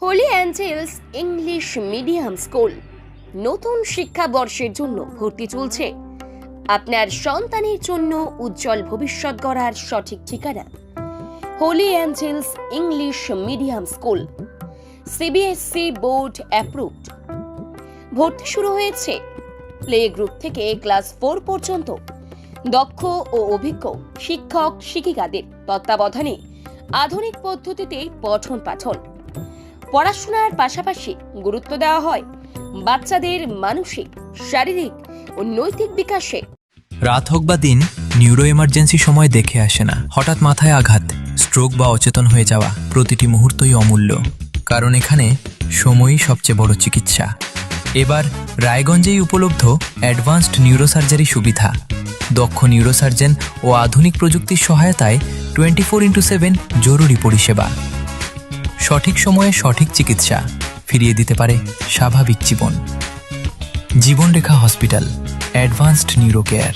Holi Angels English medium school নতুন শিক্ষাবর্ষের জন্য ভর্তি চলছে। আপনার সন্তানের জন্য উজ্জ্বল ভবিষ্যৎ গড়ার সঠিক ঠিকানা Holy Angels English medium school, CBSE board approved. ভর্তি শুরু হয়েছে প্লে গ্রুপ থেকে ক্লাস 4 পর্যন্ত। দক্ষ ও অভিজ্ঞ শিক্ষক শিক্ষিকাদের তত্ত্বাবধানে আধুনিক পদ্ধতিতে পঠন পাঠন। পড়াশোনার পাশাপাশি গুরুত্ব দেওয়া হয় বাচ্চাদের মানসিক, শারীরিক ও নৈতিক বিকাশে। রাত হোক বা দিন, নিউরো এমার্জেন্সি সময় দেখে আসে না। হঠাৎ মাথায় আঘাত, স্ট্রোক বা অচেতন হয়ে যাওয়া, প্রতিটি মুহূর্তই অমূল্য, কারণ এখানে সময়ই সবচেয়ে বড় চিকিৎসা। এবার রায়গঞ্জেই উপলব্ধ অ্যাডভান্সড নিউরোসার্জারি সুবিধা। দক্ষ নিউরোসার্জন ও আধুনিক প্রযুক্তির সহায়তায় 24x7 জরুরি পরিষেবা। সঠিক সময়ে সঠিক চিকিৎসা ফিরিয়ে দিতে পারে স্বাভাবিক জীবন। জীবনরেখা হসপিটাল, অ্যাডভান্সড নিউরো কেয়ার।